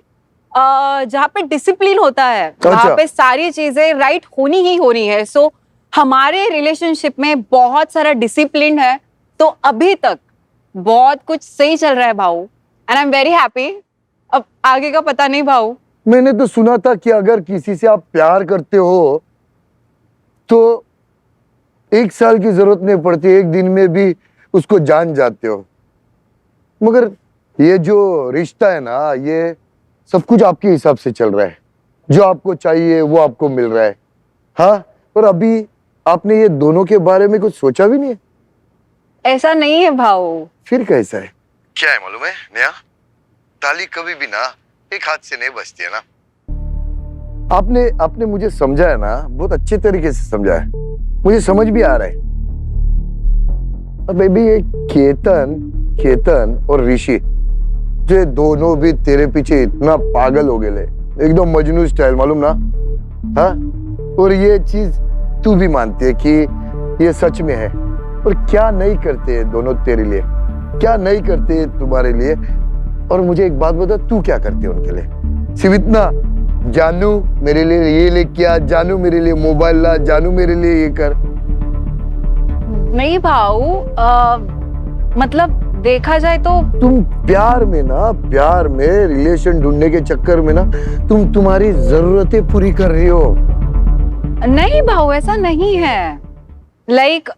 जहाँ पे डिसिप्लिन होता है वहाँ पे सारी चीजें राइट होनी ही होनी है। सो हमारे रिलेशनशिप में बहुत सारा डिसिप्लिन है, तो अभी तक बहुत कुछ सही चल रहा है भाऊ, and I am very happy. अब आगे का पता नहीं भाऊ। मैंने तो सुना था कि अगर किसी से आप प्यार करते हो तो 1 साल की जरूरत नहीं पड़ती, 1 दिन में भी उसको जान जाते हो। मगर ये जो रिश्ता है ना, ये सब कुछ आपके हिसाब से चल रहा है, जो आपको चाहिए वो आपको मिल रहा है। हाँ, और अभी आपने ये दोनों के बारे में कुछ सोचा भी नहीं है? ऐसा नहीं है भाऊ। फिर कैसा है? क्या है मालूम है नेहा, ताली कभी भी ना एक हाथ से नहीं बजती है ना। आपने मुझे समझाया ना, बहुत अच्छे तरीके से समझाया, मुझे समझ भी आ रहा है। अब बेबी ये केतन और ऋषि जो ये दोनों भी तेरे पीछे इतना पागल हो गए, एकदम मजनू स्टाइल, मालूम ना? हाँ, और ये चीज तू भी मानती है कि ये सच में है। और क्या नहीं करते हैं दोनों तेरे लिए, क्या नहीं करते तुम्हारे लिए। और मुझे एक बात बता, तू क्या करती है उनके लिए? सिर्फ इतना, जानू मेरे लिए ये लेके आ, जानू मेरे लिए मोबाइल ला, जानू मेरे लिए ये कर। नहीं भाऊ, मतलब देखा जाए तो तुम प्यार में रिलेशन ढूंढने के चक्कर में ना तुम तुम्हारी जरूरतें पूरी कर रही हो। नहीं भाऊ, ऐसा नहीं है। लाइक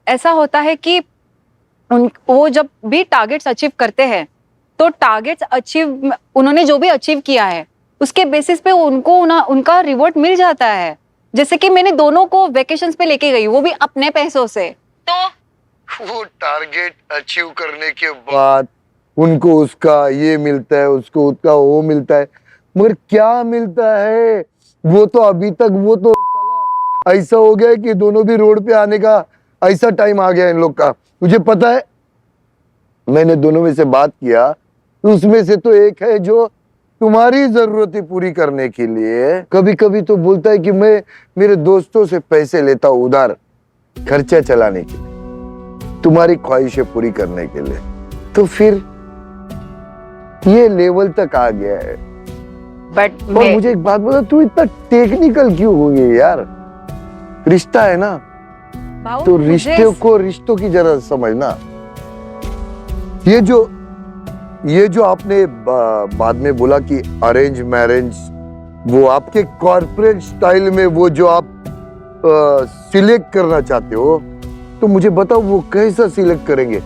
ऐसा होता है कि वो जब भी टारगेट्स अचीव करते हैं तो टारगेट्स अचीव, उन्होंने जो भी अचीव किया है उसके बेसिस पे उनको उनका रिवॉर्ड मिल जाता है। जैसे कि मैंने दोनों को वेकेशंस पे लेके गई, वो भी अपने पैसों से। तो वो टारगेट अचीव करने के बाद उनको उसका ये मिलता है, उसको उसका वो मिलता है, मगर क्या मिलता है? वो तो अभी तक वो तो ऐसा हो गया है कि दोनों भी रोड पे आने का ऐसा टाइम आ गया इन लोग का। मुझे पता है, मैंने दोनों में से बात किया, तो उसमें से तो एक है जो तुम्हारी जरूरतें पूरी करने के लिए कभी कभी तो बोलता है कि मैं मेरे दोस्तों से पैसे लेता हूं उधार, खर्चा चलाने के लिए, तुम्हारी ख्वाहिशें पूरी करने के लिए। तो फिर ये लेवल तक आ गया है। बट और मुझे एक बात बता, तू इतना टेक्निकल क्यों हो गई यार? रिश्ता है ना, तो रिश्तों की जरा समझना। ये जो आपने बाद में बोला कि अरेंज मैरिज, वो आपके कॉर्पोरेट स्टाइल में वो जो आप सिलेक्ट करना चाहते हो, तो मुझे बताओ वो कैसा सिलेक्ट करेंगे?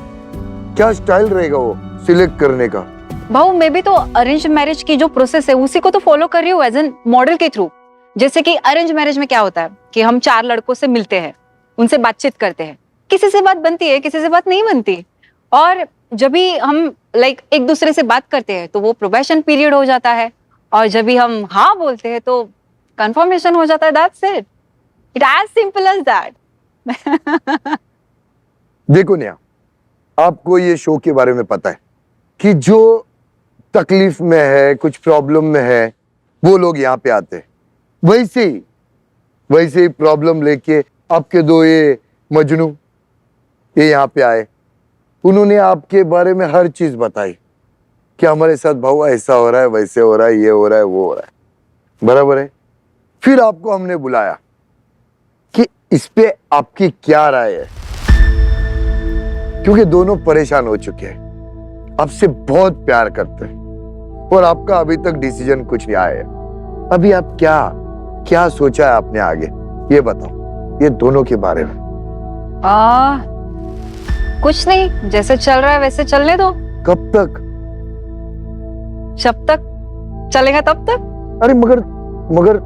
क्या स्टाइल रहेगा वो सिलेक्ट करने का? भाऊ, मैं भी तो अरेंज मैरिज की जो प्रोसेस है उसी को तो फॉलो कर रही हूँ एज एन मॉडल के थ्रू। जैसे कि अरेंज मैरिज में क्या होता है कि हम 4 लड़कों से मिलते हैं, उनसे बातचीत करते हैं, किसी से बात बनती है, किसी से बात नहीं बनती, और जब भी हम लाइक एक दूसरे से बात करते हैं तो वो प्रोबेशन पीरियड हो जाता है, और जब भी हम हाँ बोलते हैं तो कंफर्मेशन हो जाता है। That's it, it as simple as that. देखो नेहा, आपको ये शो के बारे में पता है कि जो तकलीफ में है, कुछ प्रॉब्लम में है, वो लोग यहाँ पे आते हैं। वैसे ही प्रॉब्लम लेके आपके दो ये मजनू ये यहाँ पे आए। उन्होंने आपके बारे में हर चीज बताई कि हमारे साथ भाऊ ऐसा हो रहा है, वैसे हो रहा है, ये हो रहा है, वो हो रहा है। बराबर है। फिर आपको हमने बुलाया कि इस पे आपकी क्या राय है, क्योंकि दोनों परेशान हो चुके हैं, आपसे बहुत प्यार करते हैं और आपका अभी तक डिसीजन कुछ नहीं आया है। अभी आप क्या सोचा है आपने आगे, ये बताओ, ये दोनों के बारे में। कुछ नहीं, जैसे चल रहा है वैसे चलने दो। कब तक? जब तक चलेगा तब तक। अरे मगर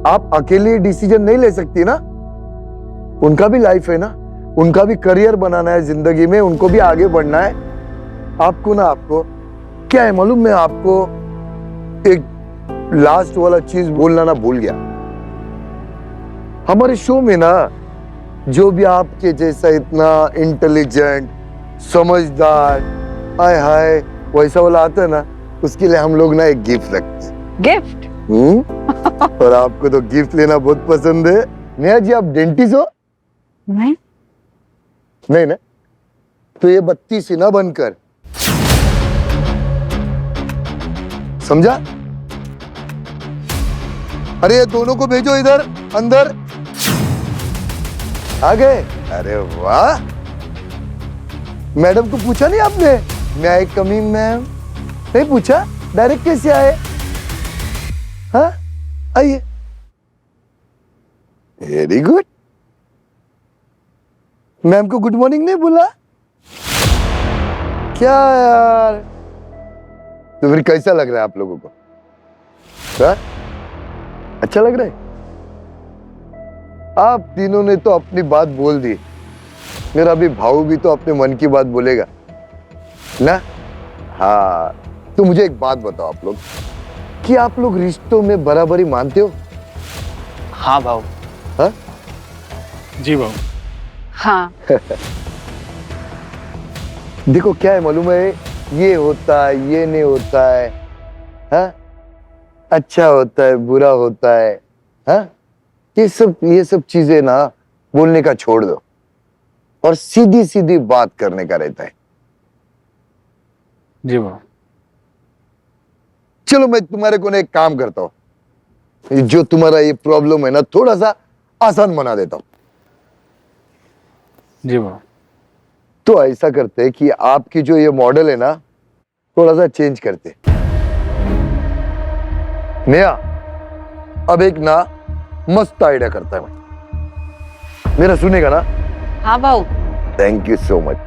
आप अकेले डिसीजन नहीं ले सकती ना, उनका भी लाइफ है ना, उनका भी करियर बनाना है जिंदगी में, उनको भी आगे बढ़ना है। आपको क्या है मालूम, मैं आपको एक लास्ट वाला चीज बोलना ना भूल गया। हमारे शो में ना जो भी आपके जैसा इतना इंटेलिजेंट, समझदार, हाय हाय वैसा वाला आता है ना, उसके लिए हम लोग ना एक गिफ्ट रखते हैं। गिफ्ट? और आपको तो गिफ्ट लेना बहुत पसंद है। नेहा जी, आप डेंटिस्ट हो? नहीं ना, तो ये बत्ती से ना बनकर, समझा? अरे ये दोनों को भेजो इधर अंदर। आ गए? अरे वाह, मैडम को पूछा नहीं आपने? मैं आई कम इन मैम? नहीं पूछा, डायरेक्ट कैसे आए? हाँ, आइए। Very good. मैम को गुड मॉर्निंग नहीं बोला क्या यार? तो फिर कैसा लग रहा है आप लोगों को? हाँ? अच्छा लग रहा है? आप तीनों ने तो अपनी बात बोल दी, मेरा भी भाऊ भी तो अपने मन की बात बोलेगा ना। हाँ, तो मुझे एक बात बताओ आप लोग, कि आप लोग रिश्तों में बराबरी मानते हो? हाँ भाऊ। हाँ? जी भाऊ। हाँ। देखो क्या है मालूम है, ये होता है, ये नहीं होता है, हाँ? अच्छा होता है, बुरा होता है, हाँ? ये सब चीजें ना बोलने का छोड़ दो और सीधी सीधी बात करने का रहता है। जी भाऊ। चलो मैं तुम्हारे को ना एक काम करता हूं, जो तुम्हारा ये प्रॉब्लम है ना थोड़ा सा आसान बना देता हूं। जी भाऊ। तो ऐसा करते हैं कि आपकी जो ये मॉडल है ना थोड़ा सा चेंज करते। नेहा, अब एक ना मस्त आइडिया करता है मैं, मेरा सुनेगा ना? हाँ भाऊ। Thank you so much.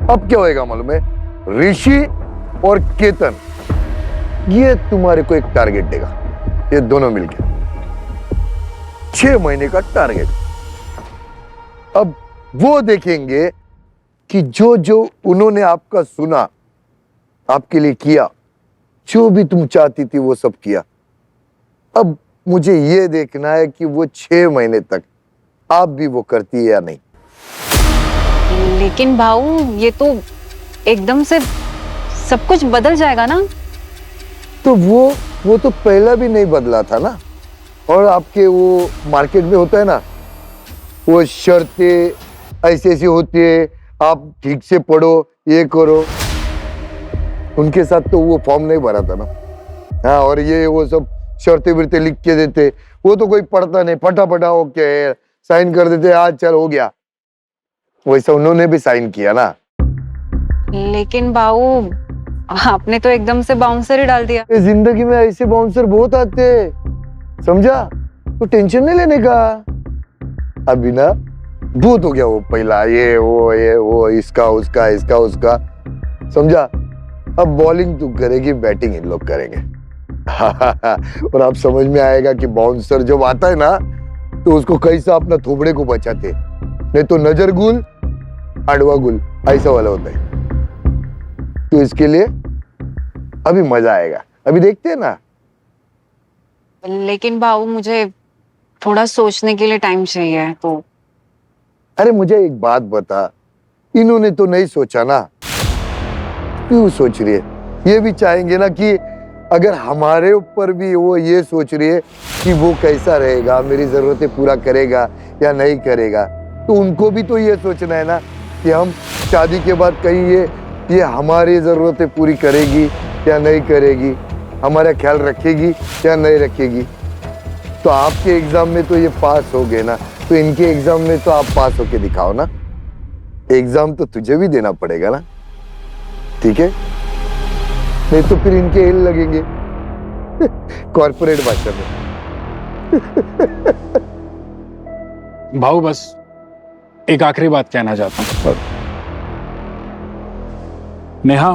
अब क्या होएगा मालूम है, ऋषि और केतन ये तुम्हारे को एक टारगेट देगा, ये दोनों मिलकर 6 महीने का टारगेट। अब वो देखेंगे कि जो जो उन्होंने आपका सुना, आपके लिए किया, जो भी तुम चाहती थी वो सब किया। अब मुझे ये देखना है कि वो 6 महीने तक आप भी वो करती है या नहीं। लेकिन भाऊ ये तो एकदम से सब कुछ बदल जाएगा ना। तो वो तो पहला भी नहीं बदला था ना। और आपके वो मार्केट में होता है ना, वो शर्तें ऐसी ऐसी होती है, आप ठीक से पढ़ो, ये करो। उनके साथ तो वो फॉर्म नहीं भरा था ना। हाँ, और ये वो सब शर्तें बिरते लिख के देते, वो तो कोई पढ़ता नहीं, फटाफटा ओके साइन कर देते, आज चल हो गया। वैसा उन्होंने भी साइन किया ना। लेकिन भाऊ आपने तो एकदम से बाउंसर ही डाल दिया। जिंदगी में ऐसे बाउंसर बहुत आते हैं, समझा? तो टेंशन नहीं लेने का। अभी ना बहुत हो गया वो पहला, ये वो इसका उसका, समझा? अब बॉलिंग तू करेगी, बैटिंग इन लोग करेंगे। और आप समझ में आएगा कि बाउंसर जब आता है ना तो उसको कैसा अपना थोबड़े को बचाते, नहीं तो नजर गुल अडवा गुल ऐसा वाला होता है। तो इसके लिए अभी मजा आएगा, अभी देखते हैं ना। लेकिन भाऊ मुझे थोड़ा सोचने के लिए टाइम चाहिए। तो अरे मुझे एक बात बता, इन्होंने तो नहीं सोचा ना, क्यों सोच रही है? ये भी चाहेंगे ना कि अगर हमारे ऊपर भी वो ये सोच रही है कि वो कैसा रहेगा, मेरी जरूरतें पूरा करेगा या नहीं करेगा, तो उनको भी तो ये सोचना है ना कि हम शादी के बाद कहीं ये हमारी जरूरतें पूरी करेगी या नहीं करेगी, हमारा ख्याल रखेगी या नहीं रखेगी। तो आपके एग्जाम में तो ये पास हो गए ना, तो इनके एग्जाम में तो आप पास होके दिखाओ ना। एग्जाम तो तुझे भी देना पड़ेगा ना, ठीक है? नहीं तो फिर इनके एल लगेंगे कॉर्पोरेट भाषा में। भाऊ बस एक आखिरी बात कहना चाहता हूं। नेहा,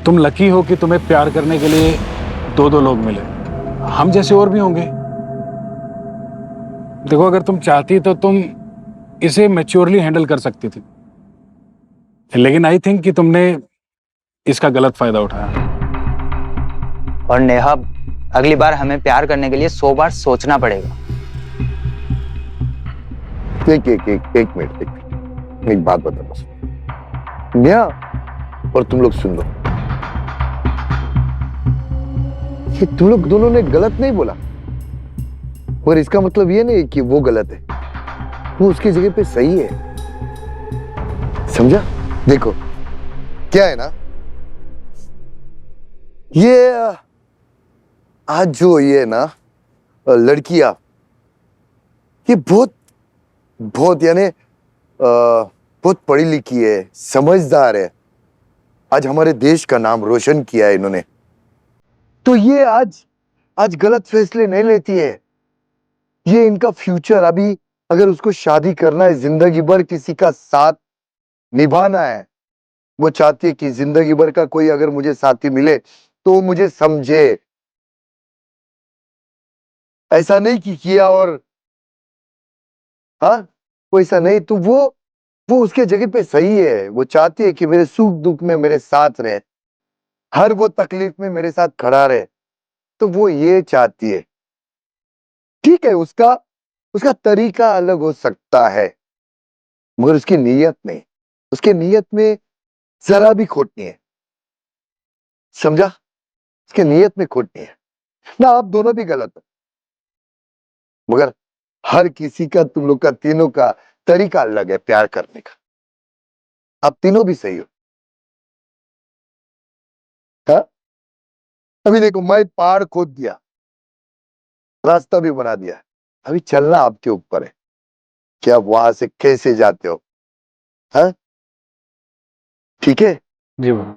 तुम लकी हो कि तुम्हें प्यार करने के लिए दो लोग मिले। हम जैसे और भी होंगे। देखो, अगर तुम चाहती तो तुम इसे मैच्योरली हैंडल कर सकती थी, लेकिन आई थिंक कि तुमने इसका गलत फायदा उठाया। और नेहा, अगली बार हमें प्यार करने के लिए 100 बार सोचना पड़ेगा। एक मिनट, एक बात बता बस। नेहा और तुम लोग सुन लो, ये तुम लोग दोनों ने गलत नहीं बोला, और इसका मतलब ये नहीं कि वो गलत है, वो उसकी जगह पे सही है। समझा? देखो क्या है ना, ये आज जो ये ना लड़कियां, ये बहुत यानी बहुत पढ़ी लिखी है, समझदार है, आज हमारे देश का नाम रोशन किया है इन्होंने। तो ये आज गलत फैसले नहीं लेती है। ये इनका फ्यूचर, अभी अगर उसको शादी करना है, जिंदगी भर किसी का साथ निभाना है, वो चाहती है कि जिंदगी भर का कोई अगर मुझे साथी मिले तो मुझे समझे। ऐसा नहीं कि किया और हाँ, वो ऐसा नहीं, तो वो उसके जगह पे सही है। वो चाहती है कि मेरे सुख दुख में मेरे साथ रहे, हर वो तकलीफ में मेरे साथ खड़ा रहे, तो वो ये चाहती है। ठीक है, उसका तरीका अलग हो सकता है, मगर उसकी नीयत नहीं, उसके नीयत में जरा भी खोट नहीं है। समझा? उसके नीयत में खोट नहीं है ना। आप दोनों भी गलत हो, मगर हर किसी का, तुम लोग का, तीनों का तरीका अलग है प्यार करने का। आप तीनों भी सही हो। हाँ? अभी देखो, मैं पहाड़ खोद दिया, रास्ता भी बना दिया, अभी चलना आपके ऊपर है कि आप वहां से कैसे जाते हो। हाँ? ठीक है? जी भाऊ।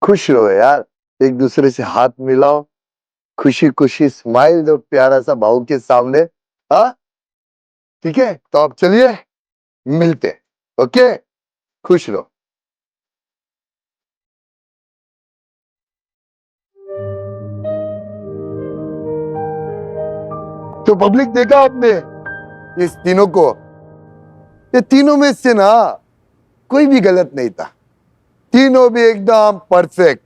खुश रहो यार, एक दूसरे से हाथ मिलाओ, खुशी खुशी स्माइल दो प्यारा सा भाऊ के सामने। हाँ? ठीक है, तो आप चलिए मिलते हैं। ओके, खुश रहो। तो पब्लिक देखा आपने इस तीनों को, ये तीनों में से ना कोई भी गलत नहीं था, तीनों भी एकदम परफेक्ट।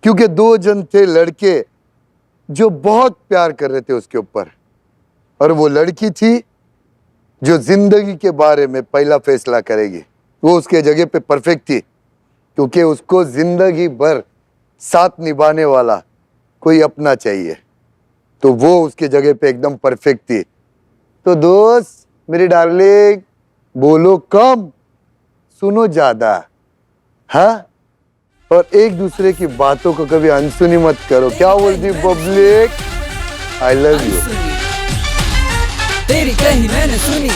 क्योंकि दो जन थे लड़के जो बहुत प्यार कर रहे थे उसके ऊपर, और वो लड़की थी जो जिंदगी के बारे में पहला फैसला करेगी। वो उसके जगह पे परफेक्ट थी, क्योंकि उसको जिंदगी भर साथ निभाने वाला कोई अपना चाहिए, तो वो उसके जगह पे एकदम परफेक्ट थी। तो दोस्त मेरी डार्लिंग, बोलो कम, सुनो ज्यादा। हाँ? और एक दूसरे की बातों को कभी अनसुनी मत करो। क्या बोलती पब्लिक? I love you. तेरी कही मैंने सुनी,